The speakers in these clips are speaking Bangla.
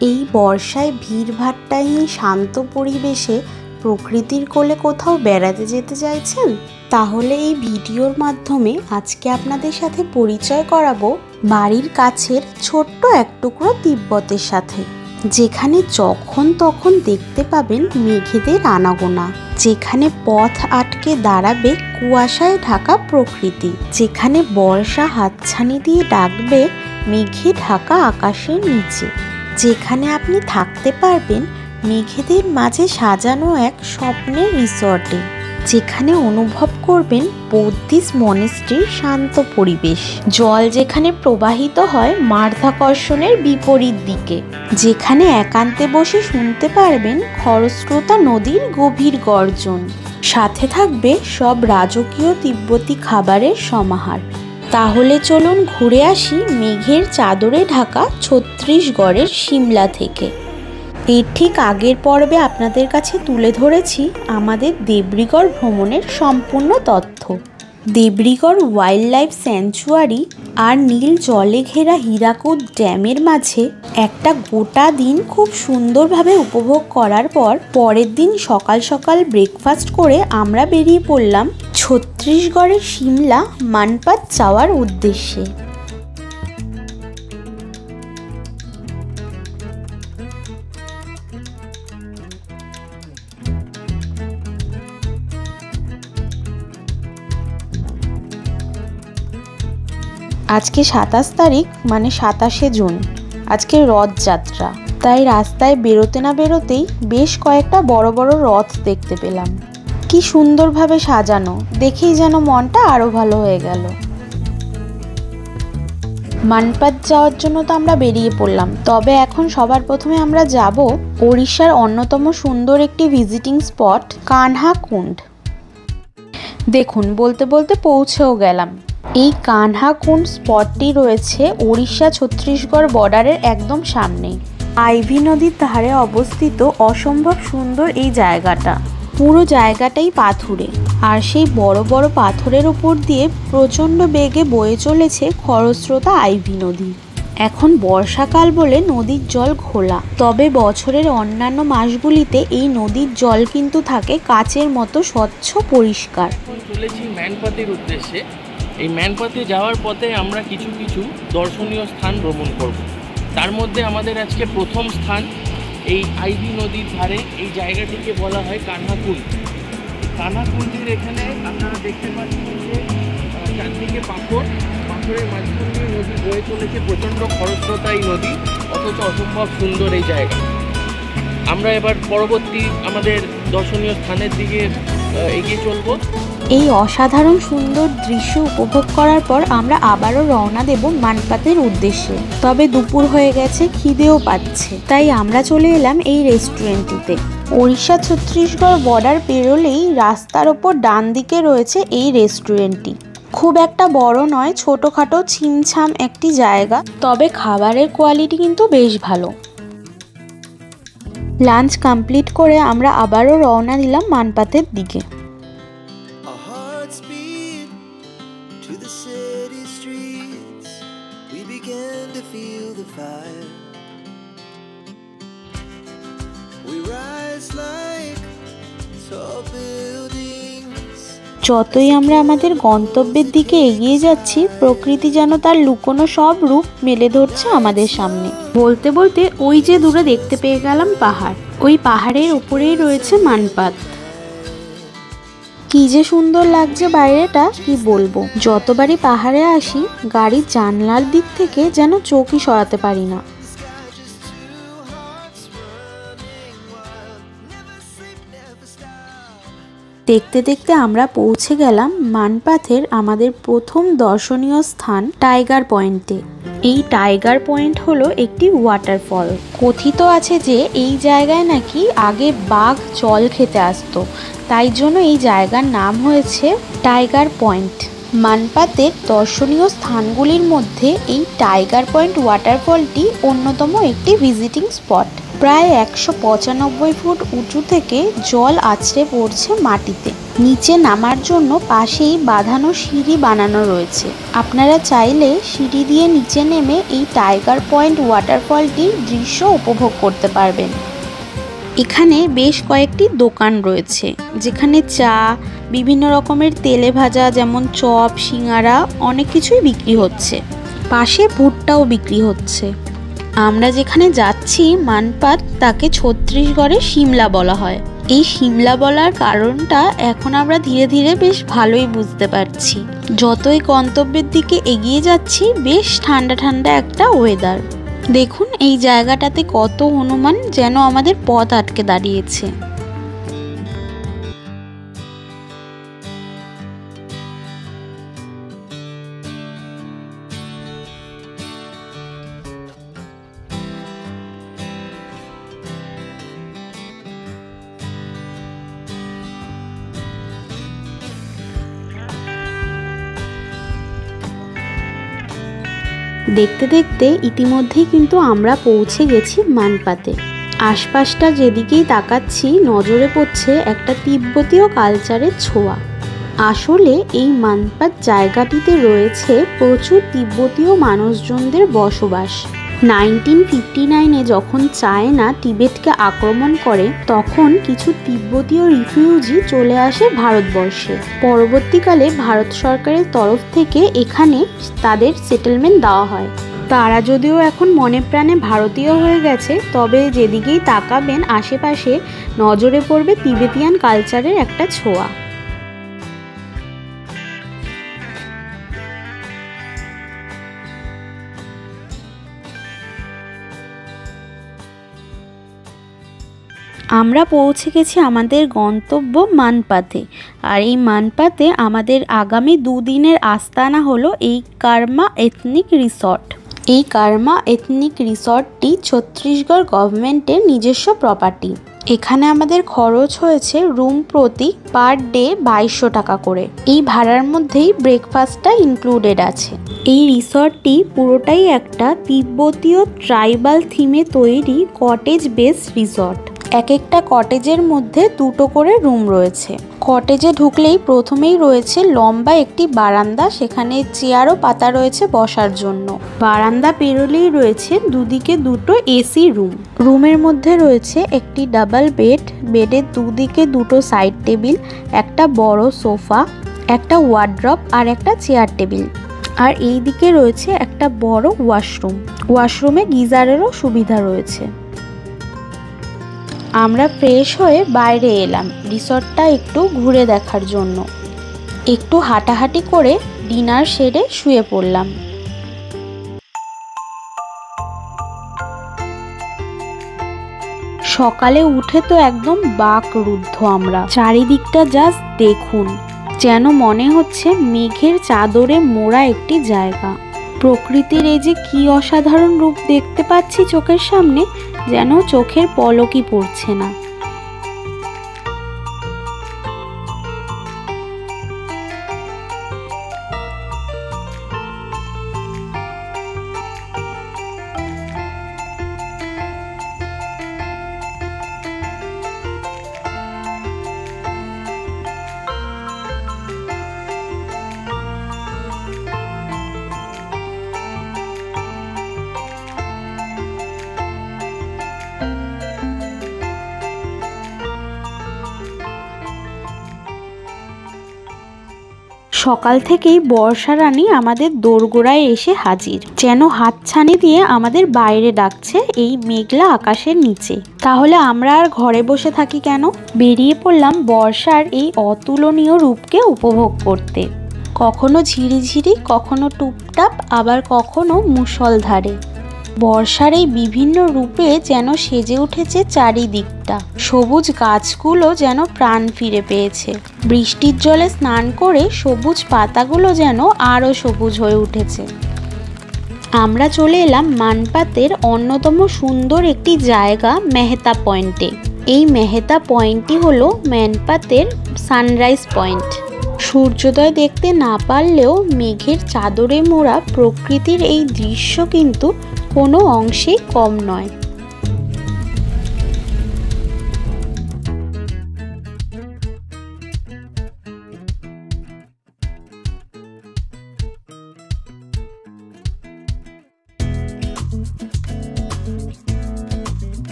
এই বর্ষায় ভিড়ভাট্টাহীন শান্ত পরিবেশে প্রকৃতির কোলে কোথাও বেড়াতে যেতে চাইছেন? তাহলে এই ভিডিওর মাধ্যমে আজকে আপনাদের সাথে পরিচয় করাবো বাড়ির কাছের ছোট্ট এক টুকরো তিব্বতের সাথে, যেখানে যখন তখন দেখতে পাবেন মেঘেদের আনাগোনা, যেখানে পথ আটকে দাঁড়াবে কুয়াশায় ঢাকা প্রকৃতি, যেখানে বর্ষা হাতছানি দিয়ে ডাকবে মেঘে ঢাকা আকাশের নিচে, যেখানে আপনি থাকতে পারবেন মেঘেদের মাঝে সাজানো এক স্বপ্নের রিসর্টে, যেখানে অনুভব করবেন বৌদ্ধিস্ট মনেস্ট্রির শান্ত পরিবেশ, জল যেখানে প্রবাহিত হয় মাধ্যাকর্ষণের বিপরীত দিকে, যেখানে একান্তে বসে শুনতে পারবেন খরস্রোতা নদীর গভীর গর্জন, সাথে থাকবে সব রাজকীয় তিব্বতী খাবারের সমাহার। তাহলে চলুন ঘুরে আসি মেঘের চাদরে ঢাকা ছত্তিশগড়ের সিমলা থেকে। এর ঠিক আগের পর্বে আপনাদের কাছে তুলে ধরেছি আমাদের দেবরিগড় ভ্রমণের সম্পূর্ণ তথ্য। দেবরিগড় ওয়াইল্ড লাইফ স্যাংচুয়ারি আর নীল জলে ঘেরা হীরাকুদ ড্যামের মাঝে একটা গোটা দিন খুব সুন্দরভাবে উপভোগ করার পর পরের দিন সকাল সকাল ব্রেকফাস্ট করে আমরা বেরিয়ে পড়লাম ছত্তিশগড়ের সিমলা মানপাত যাওয়ার উদ্দেশ্যে। আজকে ২৭ তারিখ মানে ২৭শে জুন, আজকে রথযাত্রা। তাই রাস্তায় বেরোতে না বেরোতেই বেশ কয়েকটা বড় বড় রথ দেখতে পেলাম। কি সুন্দরভাবে সাজানো, দেখেই যেন মনটা আরো ভালো হয়ে গেল। মানপাত যাওয়ার জন্য তো আমরা বেরিয়ে পড়লাম, তবে এখন সবার প্রথমে আমরা যাব ওড়িশার অন্যতম সুন্দর একটি ভিজিটিং স্পট কানহাকুন্ড। দেখুন, বলতে বলতে পৌঁছেও গেলাম। এই কানহাকুন্ড স্পটটি রয়েছে ওড়িশা ছত্তিশগড় বর্ডারের একদম সামনে, আইভি নদীর ধারে অবস্থিত। অসম্ভব সুন্দর এই জায়গাটা, পুরো জায়গাটাই পাথুরে, আর সেই বড় বড় পাথরের উপর দিয়ে প্রচণ্ড বেগে বয়ে চলেছে খরস্রোতা আইভি নদী। এখন বর্ষাকাল বলে নদীর জল ঘোলা, তবে বছরের অন্যান্য মাসগুলিতে এই নদীর জল কিন্তু থাকে কাচের মতো স্বচ্ছ পরিষ্কার। চলেছি ম্যানপাতের উদ্দেশ্যে। এই ম্যানপাতে যাওয়ার পথে আমরা কিছু কিছু দর্শনীয় স্থান ভ্রমণ করব। তার মধ্যে আমাদের আজকে প্রথম স্থান এই আইভি নদীর ধারে এই জায়গাটিকে বলা হয় কানহাকুন্ড। কানহাকুন্ডের এখানে আপনারা দেখতে পাচ্ছেন যে চারদিকে পাথরের মাঝখান দিয়ে নদী বয়ে চলেছে, প্রচণ্ড খরস্রোতা এই নদী, অথচ অসম্ভব সুন্দর এই জায়গা। আমরা এবার পরবর্তী আমাদের দর্শনীয় স্থানের দিকে এগিয়ে চলব। এই অসাধারণ সুন্দর দৃশ্য উপভোগ করার পর আমরা আবারও রওনা দেব মানপাতের উদ্দেশ্যে। তবে দুপুর হয়ে গেছে, খিদেও পাচ্ছে, তাই আমরা চলে এলাম এই রেস্টুরেন্টটিতে। ওড়িশা ছত্তিশগড় বর্ডার পেরোলেই রাস্তার ওপর ডান দিকে রয়েছে এই রেস্টুরেন্টটি। খুব একটা বড় নয়, ছোটোখাটো ছিমছাম একটি জায়গা, তবে খাবারের কোয়ালিটি কিন্তু বেশ ভালো। লাঞ্চ কমপ্লিট করে আমরা আবারও রওনা দিলাম মানপাতের দিকে। যতই আমরা আমাদের গন্তব্যের দিকে এগিয়ে যাচ্ছি, প্রকৃতি যেন তার লুকোনো সব রূপ মেলে ধরছে আমাদের সামনে। বলতে বলতে ওই যে দূরে দেখতে পেয়ে গেলাম পাহাড়, ওই পাহাড়ের উপরেই রয়েছে মানপাত। কি যে সুন্দর লাগছে বাইরেটা, কি বলবো। যতবারই পাহাড়ে আসি গাড়ির জানলার দিক থেকে যেন চোখই সরাতে পারি না। দেখতে দেখতে আমরা পৌঁছে গেলাম মানপাথের আমাদের প্রথম দর্শনীয় স্থান টাইগার পয়েন্টে। এই টাইগার পয়েন্ট হলো একটি ওয়াটারফল। কথিত আছে যে এই জায়গায় নাকি আগে বাঘ জল খেতে আসতো, তাই জন্য এই জায়গার নাম হয়েছে টাইগার পয়েন্ট। মানপাতের দর্শনীয় স্থানগুলির মধ্যে এই টাইগার পয়েন্ট ওয়াটারফলটি অন্যতম একটি ভিজিটিং স্পট। প্রায় ১৯৫ ফুট উঁচু থেকে জল আছড়ে পড়ছে মাটিতে। নিচে নামার জন্য পাশেই বাঁধানো সিঁড়ি বানানো রয়েছে। আপনারা চাইলে সিঁড়ি দিয়ে নিচে নেমে এই টাইগার পয়েন্ট ওয়াটারফলটির দৃশ্য উপভোগ করতে পারবেন। এখানে বেশ কয়েকটি দোকান রয়েছে, যেখানে চা, বিভিন্ন রকমের তেলে ভাজা যেমন চপ, সিঙ্গারা অনেক কিছুই বিক্রি হচ্ছে। পাশে ভুট্টাও বিক্রি হচ্ছে। আমরা যেখানে যাচ্ছি মানপাত, তাকে ছত্তিশগড়ে সিমলা বলা হয়। এই সিমলা বলার কারণটা এখন আমরা ধীরে ধীরে বেশ ভালোই বুঝতে পারছি। যতই গন্তব্যের দিকে এগিয়ে যাচ্ছি বেশ ঠান্ডা ঠান্ডা একটা ওয়েদার। দেখুন এই জায়গাটাতে কত হনুমান যেন আমাদের পথ আটকে দাঁড়িয়েছে। দেখতে দেখতে ইতিমধ্যেই কিন্তু আমরা পৌঁছে গেছি মানপাতে। আশপাশটা যেদিকেই তাকাচ্ছি নজরে পড়ছে একটা তিব্বতীয় কালচারের ছোঁয়া। আসলে এই মানপাত জায়গাটিতে রয়েছে প্রচুর তিব্বতীয় মানুষজনদের বসবাস। 1959-এ যখন চায়না তিবেটকে আক্রমণ করে তখন কিছু তিব্বতীয় রিফিউজি চলে আসে ভারতবর্ষে। পরবর্তীকালে ভারত সরকারের তরফ থেকে এখানে তাদের সেটেলমেন্ট দেওয়া হয়। তারা যদিও এখন মনে প্রাণে ভারতীয় হয়ে গেছে, তবে যেদিকেই তাকাবেন আশেপাশে নজরে পড়বে তিবেতিয়ান কালচারের একটা ছোঁয়া। আমরা পৌঁছে গেছি আমাদের গন্তব্য মানপাতে। আর এই মানপাতে আমাদের আগামী দুদিনের আস্তানা হলো এই কার্মা এথনিক রিসর্ট। এই কার্মা এথনিক রিসর্টটি ছত্তিশগড় গভর্নমেন্টের নিজস্ব প্রপার্টি। এখানে আমাদের খরচ হয়েছে রুম প্রতি পার ডে 2200 টাকা করে। এই ভাড়ার মধ্যেই ব্রেকফাস্টটা ইনক্লুডেড আছে। এই রিসর্টটি পুরোটাই একটা তিব্বতীয় ট্রাইবাল থিমে তৈরি কটেজ বেস রিসর্ট। এক একটা কটেজের মধ্যে 2টো করে রুম রয়েছে। কটেজে ঢুকলেই প্রথমেই রয়েছে লম্বা একটি বারান্দা, সেখানে চেয়ারও পাতা রয়েছে বসার জন্য। বারান্দা পেরোলেই রয়েছে দুদিকে 2টো এসি রুম। রুমের মধ্যে রয়েছে একটি ডাবল বেড, বেডের দুদিকে 2টো সাইড টেবিল, একটা বড় সোফা, একটা ওয়ার্ড্রপ আর একটা চেয়ার টেবিল। আর এই দিকে রয়েছে একটা বড় ওয়াশরুম। ওয়াশরুমে গিজারেরও সুবিধা রয়েছে। আমরা ফ্রেশ হয়ে বাইরে এলাম রিসর্টটা একটু ঘুরে দেখার জন্য। একটু হাঁটাহাঁটি করে ডিনার সেরে শুয়ে পড়লাম। সকালে উঠে তো একদম বাকরুদ্ধ আমরা। চারিদিকটা জাস্ট দেখুন, যেন মনে হচ্ছে মেঘের চাদরে মোড়া একটি জায়গা। প্রকৃতির এই যে কি অসাধারণ রূপ দেখতে পাচ্ছি চোখের সামনে, যেন চোখের পলকই পড়ছে না। সকাল থেকেই বর্ষা রানী আমাদের দোরগোড়ায় এসে হাজির, যেন হাতছানি দিয়ে আমাদের বাইরে ডাকছে এই মেঘলা আকাশের নিচে। তাহলে আমরা আর ঘরে বসে থাকি কেন? বেরিয়ে পড়লাম বর্ষার এই অতুলনীয় রূপকে উপভোগ করতে। কখনো ঝিরিঝিরি, কখনো টুপটাপ, আবার কখনো মুষলধারে। বর্ষার এই বিভিন্ন রূপে যেন সেজে উঠেছে চারিদিকটা। সবুজ গাছগুলো যেন প্রাণ ফিরে পেয়েছে। বৃষ্টির জলে স্নান করে সবুজ পাতাগুলো যেন আরও সবুজ হয়ে উঠেছে। আমরা চলে এলাম মানপাতের অন্যতম সুন্দর একটি জায়গা মেহতা পয়েন্টে। এই মেহতা পয়েন্টটি হলো মানপাতের সানরাইজ পয়েন্ট। সূর্যোদয় দেখতে না পারলেও মেঘের চাদরে মোড়া প্রকৃতির এই দৃশ্য কিন্তু কোনো অংশেই কম নয়।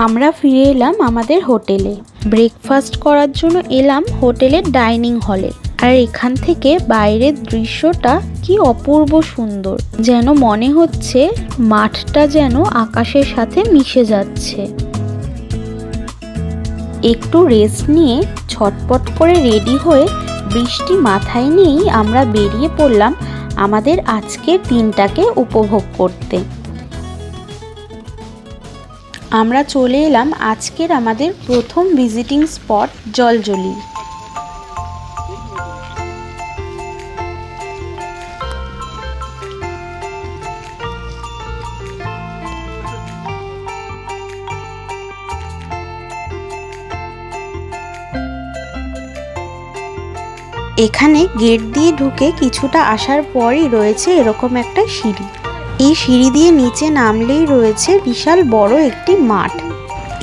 আমরা ফিরে এলাম আমাদের হোটেলে। ব্রেকফাস্ট করার জন্য এলাম হোটেলের ডাইনিং হলে। আর এখান থেকে বাইরের দৃশ্যটা কি অপূর্ব সুন্দর, যেন মনে হচ্ছে মাঠটা যেন আকাশের সাথে মিশে যাচ্ছে। একটু রেস্ট নিয়ে ছটপট করে রেডি হয়ে বৃষ্টি মাথায় নিয়েই আমরা বেরিয়ে পড়লাম আমাদের আজকের দিনটাকে উপভোগ করতে। আমরা চলে এলাম আজকের আমাদের প্রথম ভিজিটিং স্পট জলজলি। এখানে গেট দিয়ে ঢুকে কিছুটা আসার পরই রয়েছে এরকম একটা সিঁড়ি। এই সিঁড়ি দিয়ে নিচে নামলেই রয়েছে বিশাল বড় একটি মাঠ।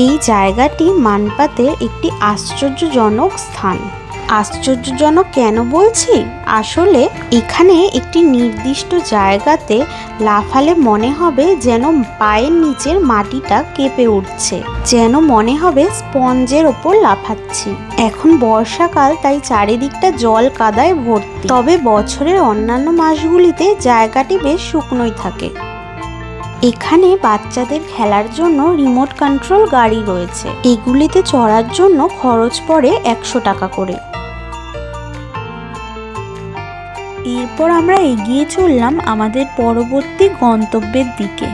এই জায়গাটি মানপাতের একটি আশ্চর্যজনক স্থান। আশ্চর্যজনক কেন বলছি? আসলে এখানে একটি নির্দিষ্ট জায়গাতে লাফালে মনে হবে যেন পায়ের নিচের মাটিটা কেঁপে উঠছে, যেন মনে হবে স্পঞ্জের ওপর লাফাচ্ছি। এখন বর্ষাকাল, তাই চারিদিকটা জল কাদায় ভর্তি। তবে বছরের অন্যান্য মাসগুলিতে জায়গাটি বেশ শুকনোই থাকে। এখানে বাচ্চাদের খেলার জন্য রিমোট কন্ট্রোল গাড়ি রয়েছে। এগুলিতে চড়ার জন্য খরচ পড়ে 100 টাকা করে। এরপর আমরা এগিয়ে চললাম আমাদের পরবর্তী গন্তব্যের দিকে।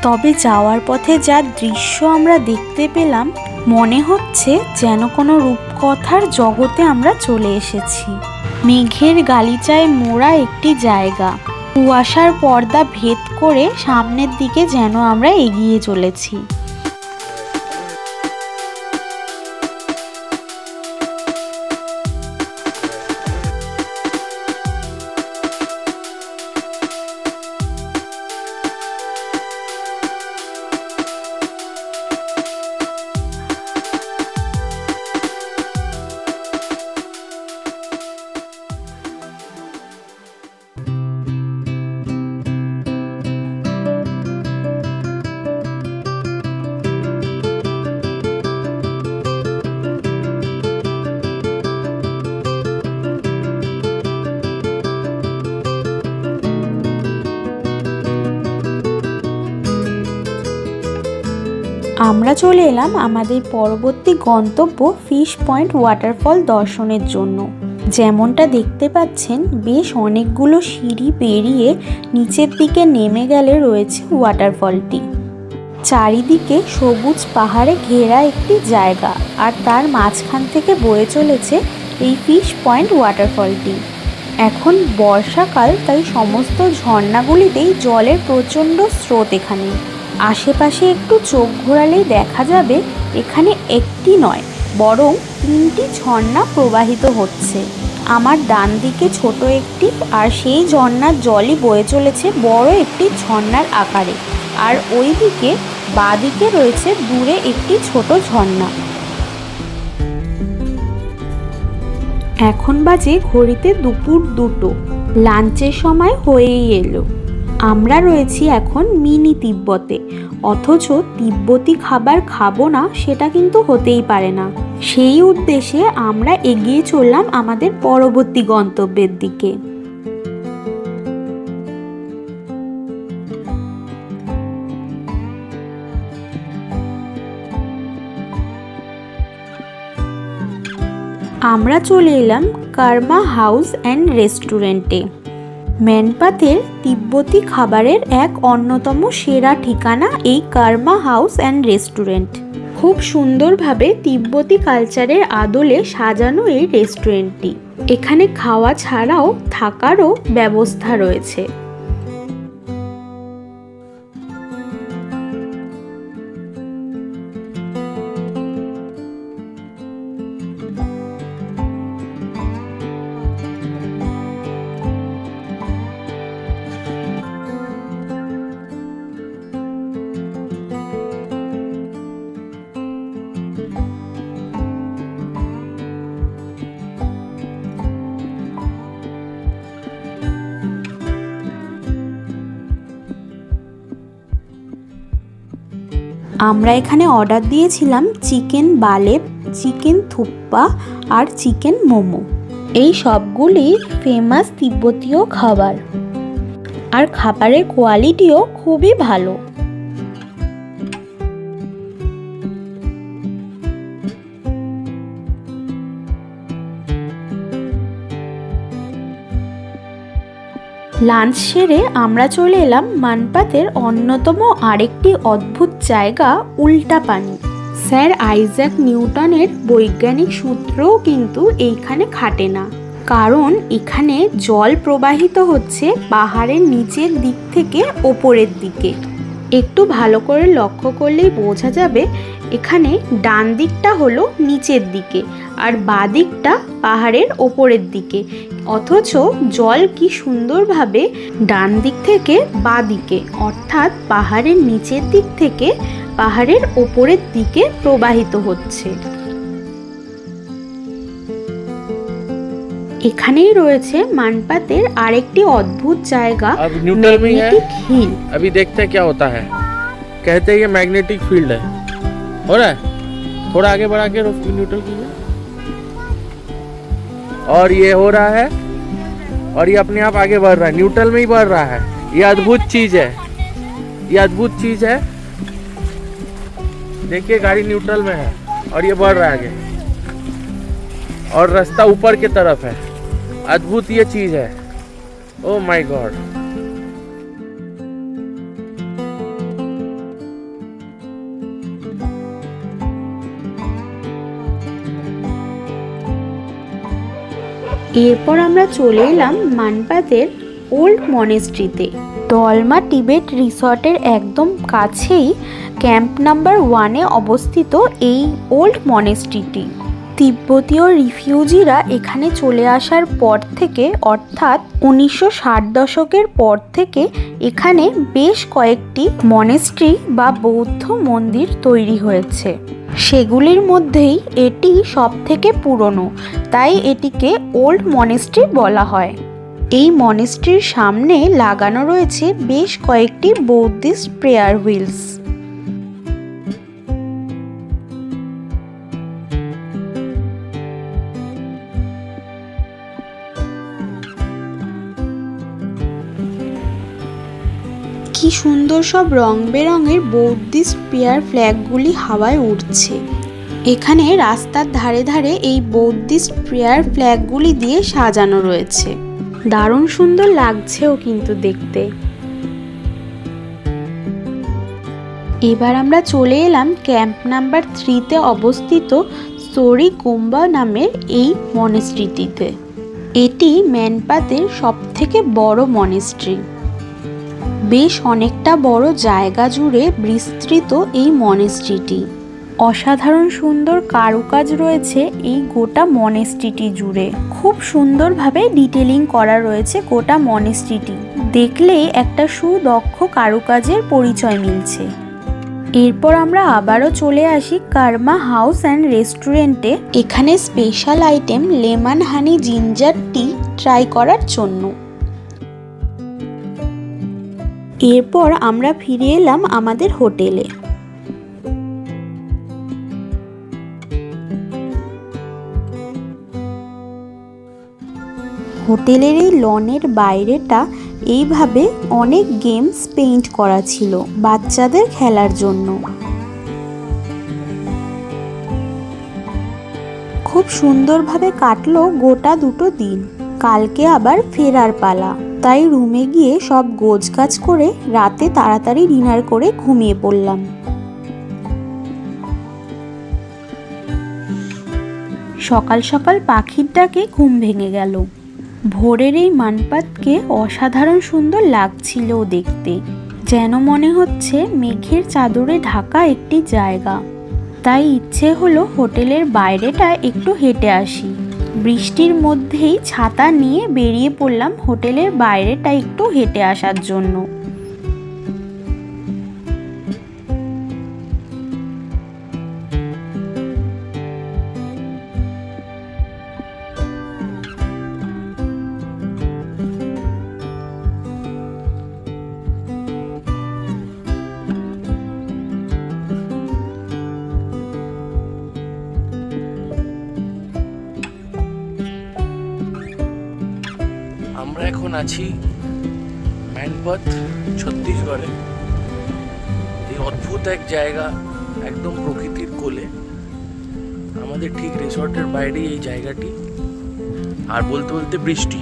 তবে যাওয়ার পথে যা দৃশ্য আমরা দেখতে পেলাম, মনে হচ্ছে যেন কোনো রূপকথার জগতে আমরা চলে এসেছি। মেঘের গালিচায় মোড়া একটি জায়গা, কুয়াশার পর্দা ভেদ করে সামনের দিকে যেন আমরা এগিয়ে চলেছি। আমরা চলে এলাম আমাদের পরবর্তী গন্তব্য ফিশ পয়েন্ট ওয়াটারফল দর্শনের জন্য। যেমনটা দেখতে পাচ্ছেন, বেশ অনেকগুলো সিঁড়ি পেরিয়ে নিচের দিকে নেমে গেলে রয়েছে ওয়াটারফলটি। চারিদিকে সবুজ পাহাড়ে ঘেরা একটি জায়গা, আর তার মাঝখান থেকে বয়ে চলেছে এই ফিশ পয়েন্ট ওয়াটারফলটি। এখন বর্ষাকাল, তাই সমস্ত ঝর্ণাগুলিতেই জলের প্রচণ্ড স্রোত। এখানে আশেপাশে একটু চোখ ঘোরালেই দেখা যাবে এখানে একটি নয় বরং 3টি ঝর্ণা প্রবাহিত হচ্ছে। আমার ডান দিকে ছোট একটি, আর সেই ঝর্ণার জলই বয়ে চলেছে বড় একটি ঝর্ণার আকারে। আর ওই দিকে বাঁ দিকে রয়েছে দূরে একটি ছোট ঝর্ণা। এখন বাজে ঘড়িতে দুপুর 2টো। লাঞ্চের সময় হয়েই এলো। আমরা রয়েছি এখন মিনি তিব্বতে, অথচ তিব্বতি খাবার খাবো না সেটা কিন্তু হতেই পারে না। সেই উদ্দেশ্যে আমরা এগিয়ে চললাম আমাদের পরবর্তী গন্তব্যের দিকে। আমরা চলে এলাম কর্মা হাউস অ্যান্ড রেস্টুরেন্টে। ম্যানপাতের তিব্বতি খাবারের এক অন্যতম সেরা ঠিকানা এই কর্মা হাউস অ্যান্ড রেস্টুরেন্ট। খুব সুন্দরভাবে তিব্বতি কালচারের আদলে সাজানো এই রেস্টুরেন্টটি। এখানে খাওয়া ছাড়াও থাকারও ব্যবস্থা রয়েছে। আমরা এখানে অর্ডার দিয়েছিলাম চিকেন বালেব, চিকেন থুপ্পা আর চিকেন মোমো। এই সবগুলি ফেমাস তিব্বতীয় খাবার, আর খাবারের কোয়ালিটিও খুবই ভালো। লাঞ্চ সেরে আমরা চলে এলাম মানপাতের অন্যতম আরেকটি অদ্ভুত জায়গা উল্টা পানি। স্যার আইজ্যাক নিউটনের বৈজ্ঞানিক সূত্রও কিন্তু এইখানে খাটে না, কারণ এখানে জল প্রবাহিত হচ্ছে পাহাড়ের নিচের দিক থেকে ওপরের দিকে। একটু ভালো করে লক্ষ্য করলেই বোঝা যাবে এখানে ডান দিকটা হলো নিচের দিকে আর বাঁ দিকটা পাহাড়ের ওপরের দিকে, অথচ জল কি সুন্দরভাবে ডান দিক থেকে বাঁ দিকে অর্থাৎ পাহাড়ের নিচের দিক থেকে পাহাড়ের ওপরের দিকে প্রবাহিত হচ্ছে। এখানেই রয়েছে মানপাতের আরেকটি অদ্ভুত জায়গা, ম্যাগনেটিক হিল। अभी देखते हैं क्या होता है। कहते हैं ये मैग्नेटिक फील्ड है। हो रहा है, थोड़ा आगे बढ़ा के न्यूट्रल कीजिए। और ये हो रहा है और ये अपने आप आगे बढ़ रहा है, न्यूट्रल में ही बढ़ रहा है। ये अद्भुत चीज है, ये अद्भुत चीज है। देखिए गाड़ी न्यूट्रल में है और ये बढ़ रहा है आगे और रास्ता ऊपर की तरफ है। अद्भुत ये चीज है। Oh my God. এরপর আমরা চলে এলাম মানপাতের ওল্ড মনেস্ট্রিতে। দলমা টিবেট রিসর্টের একদম কাছেই ক্যাম্প নাম্বার 1-এ অবস্থিত এই ওল্ড মনেস্ট্রিটি। তিব্বতীয় রিফিউজিরা এখানে চলে আসার পর থেকে অর্থাৎ 1960 দশকের পর থেকে এখানে বেশ কয়েকটি মনেস্ট্রি বা বৌদ্ধ মন্দির তৈরি হয়েছে। সেগুলির মধ্যেই এটি সবথেকে পুরনো, তাই এটিকে ওল্ড মনেস্ট্রি বলা হয়। এই মনেস্ট্রির সামনে লাগানো রয়েছে বেশ কয়েকটি বৌদ্ধিস্ট প্রেয়ার হুইলস। কি সুন্দর সব রং বেরঙের বৌদ্ধিস্ট প্রেয়ার ফ্ল্যাগগুলি হাওয়ায় উঠছে। এখানে রাস্তার ধারে ধারে এই বৌদ্ধিস্ট প্রেয়ার ফ্ল্যাগগুলি দিয়ে সাজানো রয়েছে, দারুণ সুন্দর লাগছেও কিন্তু দেখতে। এবার আমরা চলে এলাম ক্যাম্প নাম্বার 3-তে অবস্থিত সোরি কুম্বা নামের এই মনেস্ট্রিটিতে। এটি ম্যানপাতের সবথেকে বড় মনেস্ট্রি। বেশ অনেকটা বড় জায়গা জুড়ে বিস্তৃত এই মনেস্ট্রিটি। অসাধারণ সুন্দর কারুকাজ রয়েছে এই গোটা মনেস্ট্রিটি জুড়ে। খুব সুন্দরভাবে ডিটেলিং করা রয়েছে গোটা মনেস্ট্রিটি। দেখলেই একটা সুদক্ষ কারুকাজের পরিচয় মিলছে। এরপর আমরা আবারও চলে আসি কার্মা হাউস অ্যান্ড রেস্টুরেন্টে। এখানে স্পেশাল আইটেম লেমন হানি জিঞ্জার টি ট্রাই করার জন্য। এরপর আমরা ফিরে এলাম আমাদের হোটেলে। হোটেলের এই লনের বাইরেটা এইভাবে অনেক গেমস পেইন্ট করা ছিল বাচ্চাদের খেলার জন্য। খুব সুন্দরভাবে কাটলো গোটা দুটো দিন। কালকে আবার ফেরার পালা, তাই রুমে গিয়ে সব গোছগাছ করে রাতে তাড়াতাড়ি ডিনার করে ঘুমিয়ে পড়লাম। সকাল সকাল পাখির ডাকে ঘুম ভেঙে গেল। ভোরের এই মানপাতকে অসাধারণ সুন্দর লাগছিল দেখতে, যেন মনে হচ্ছে মেঘের চাদরে ঢাকা একটি জায়গা। তাই ইচ্ছে হলো হোটেলের বাইরেটা একটু হেঁটে আসি। বৃষ্টির মধ্যেই ছাতা নিয়ে বেরিয়ে পড়লাম হোটেলের বাইরেটা একটু হেঁটে আসার জন্য। আমরা এখন আছি ম্যানপথ, ছত্তিশগড়ে। এই অদ্ভুত এক জায়গা, একদম প্রকৃতির কোলে। আমাদের ঠিক রিসর্টের বাইরেই এই জায়গাটি, আর বলতে বলতে বৃষ্টি।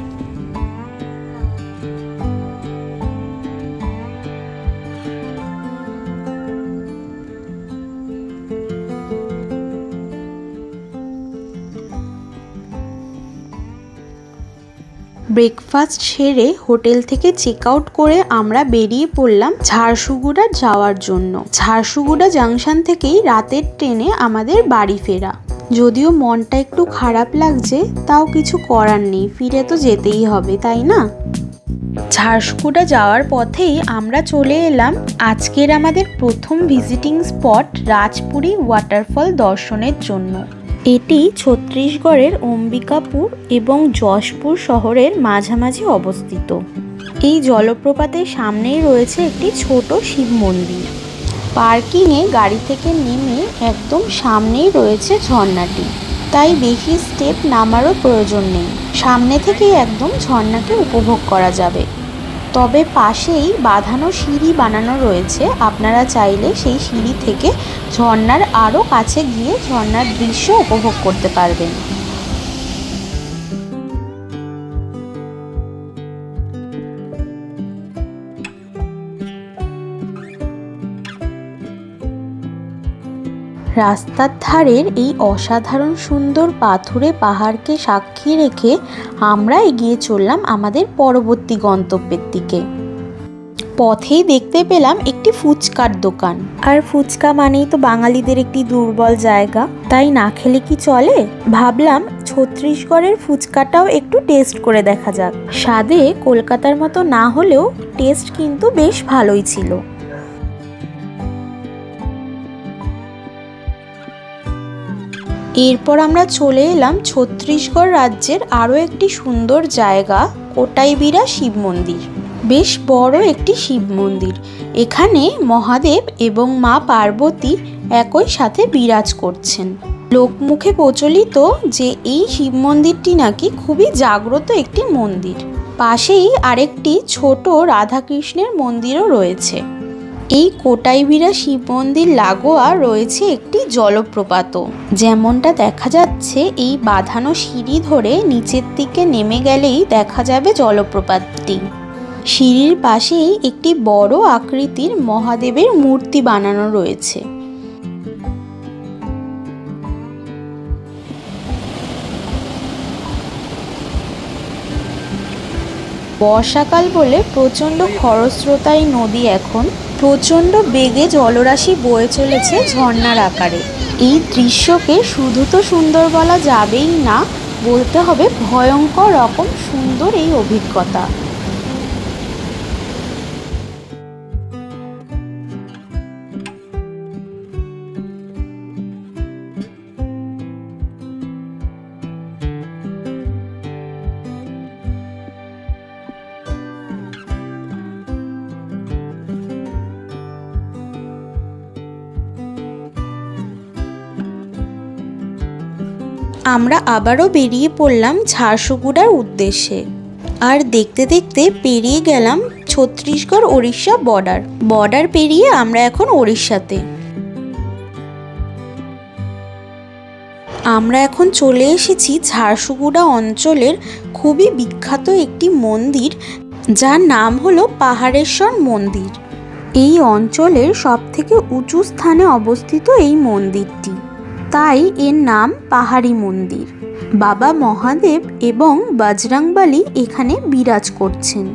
ব্রেকফাস্ট সেরে হোটেল থেকে চেক আউট করে আমরা বেরিয়ে পড়লাম ঝারসুগুড়া যাওয়ার জন্য। ঝারসুগুড়া জাংশন থেকেই রাতের ট্রেনে আমাদের বাড়ি ফেরা। যদিও মনটা একটু খারাপ লাগছে, তাও কিছু করার নেই, ফিরে তো যেতেই হবে, তাই না? ঝারসুগুড়া যাওয়ার পথেই আমরা চলে এলাম আজকের আমাদের প্রথম ভিজিটিং স্পট রাজপুরী ওয়াটারফল দর্শনের জন্য। এটি ছত্তিশগড়ের অম্বিকাপুর এবং যশপুর শহরের মাঝামাঝি অবস্থিত। এই জলপ্রপাতের সামনেই রয়েছে একটি ছোট শিব মন্দির। পার্কিংয়ে গাড়ি থেকে নেমে একদম সামনেই রয়েছে ঝর্ণাটি, তাই বেশি স্টেপ নামারও প্রয়োজন নেই, সামনে থেকেই একদম ঝর্ণাকে উপভোগ করা যাবে। তবে পাশেই বাঁধানো সিঁড়ি বানানো রয়েছে, আপনারা চাইলে সেই সিঁড়ি থেকে ঝর্ণার আরও কাছে গিয়ে ঝর্ণার দৃশ্য উপভোগ করতে পারবেন। রাস্তার ধারের এই অসাধারণ সুন্দর পাথুরে পাহাড়কে সাক্ষী রেখে আমরা এগিয়ে চললাম আমাদের পরবর্তী গন্তব্যের দিকে। পথেই দেখতে পেলাম একটি ফুচকার দোকান, আর ফুচকা মানেই তো বাঙালিদের একটি দুর্বল জায়গা, তাই না খেলে কি চলে? ভাবলাম ছত্তিশগড়ের ফুচকাটাও একটু টেস্ট করে দেখা যাক। স্বাদে কলকাতার মতো না হলেও টেস্ট কিন্তু বেশ ভালোই ছিল। এরপর আমরা চলে এলাম ছত্তিশগড় রাজ্যের আরও একটি সুন্দর জায়গা, কোটাইবিরা শিব মন্দির। বেশ বড় একটি শিব মন্দির। এখানে মহাদেব এবং মা পার্বতী একই সাথে বিরাজ করছেন। লোকমুখে প্রচলিত যে এই শিব মন্দিরটি নাকি খুবই জাগ্রত একটি মন্দির। পাশেই আরেকটি ছোট রাধাকৃষ্ণের মন্দিরও রয়েছে। এই কোটাইবিরা শিব মন্দির লাগোয়া রয়েছে একটি জলপ্রপাতও। যেমনটা দেখা যাচ্ছে, এই বাঁধানো সিঁড়ি ধরে নিচের দিকে নেমে গেলেই দেখা যাবে জলপ্রপাতটি। সিঁড়ির পাশেই একটি বড় আকৃতির মহাদেবের মূর্তি বানানো রয়েছে। বর্ষাকাল বলে প্রচণ্ড খরস্রোতা এই নদী এখন প্রচণ্ড বেগে জলরাশি বয়ে চলেছে ঝর্ণার আকারে। এই দৃশ্যকে শুধু তো সুন্দর বলা যাবেই না, বলতে হবে ভয়ঙ্কর রকম সুন্দর এই অভিজ্ঞতা। আমরা আবারও বেরিয়ে পড়লাম ঝারসুগুড়ার উদ্দেশ্যে। আর দেখতে দেখতে পেরিয়ে গেলাম ছত্তিশগড় ওড়িশা বর্ডার পেরিয়ে আমরা এখন ওড়িশাতে। আমরা এখন চলে এসেছি ঝারসুগুড়া অঞ্চলের খুবই বিখ্যাত একটি মন্দির, যার নাম হলো পাহাড়েশ্বর মন্দির। এই অঞ্চলের সবথেকে উঁচু স্থানে অবস্থিত এই মন্দিরটি, তাই এর নাম পাহাড়ি মন্দির। বাবা মহাদেব এবং বজরংবলী এখানে বিরাজ করছেন।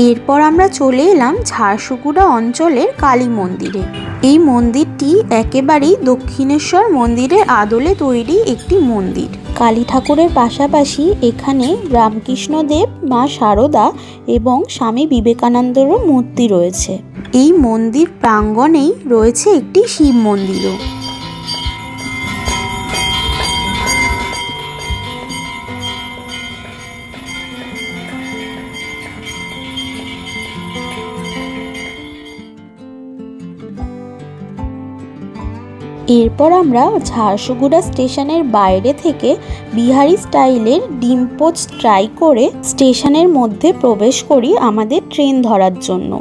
এরপর আমরা চলে এলাম ঝারসুগুড়া অঞ্চলের কালী মন্দিরে। এই মন্দিরটি একেবারেই দক্ষিণেশ্বর মন্দিরের আদলে তৈরি একটি মন্দির। কালী ঠাকুরের পাশাপাশি এখানে রামকৃষ্ণদেব, মা শারদা এবং স্বামী বিবেকানন্দেরও মূর্তি রয়েছে। এই মন্দির প্রাঙ্গণেই রয়েছে একটি শিব মন্দিরও। এরপর আমরা ঝারসুগুড়া স্টেশনের বাইরে থেকে বিহারি স্টাইলের ডিম পোচ ট্রাই করে স্টেশনের মধ্যে প্রবেশ করি আমাদের ট্রেন ধরার জন্য।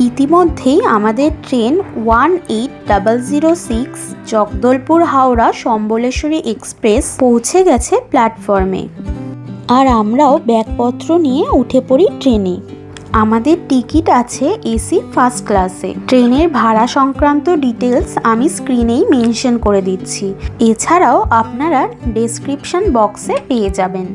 ইতিমধ্যেই আমাদের ট্রেন 18006 জগদলপুর হাওড়া সম্বলেশ্বরী এক্সপ্রেস পৌঁছে গেছে প্ল্যাটফর্মে। আর আমরাও ব্যাগপত্র নিয়ে উঠে পড়ি ট্রেনে। আমাদের টিকিট আছে এসি ফার্স্ট ক্লাসে। ট্রেনের ভাড়া সংক্রান্ত ডিটেলস আমি স্ক্রিনেই মেনশন করে দিচ্ছি, এছাড়াও আপনারা ডেসক্রিপশন বক্সে পেয়ে যাবেন।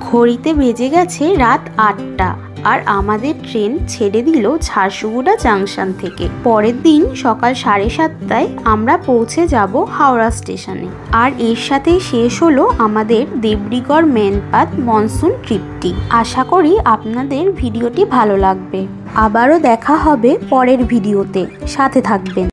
ঘড়িতে বেজে গেছে রাত 8টা আর আমাদের ট্রেন ছেড়ে দিল ঝারসুগুড়া জাংশন থেকে। পরের দিন সকাল 7:30টায় আমরা পৌঁছে যাব হাওড়া স্টেশনে। আর এর সাথেই শেষ হলো আমাদের দেবরিগড় ম্যানপাথ মনসুন ট্রিপটি। আশা করি আপনাদের ভিডিওটি ভালো লাগবে। আবারও দেখা হবে পরের ভিডিওতে, সাথে থাকবেন।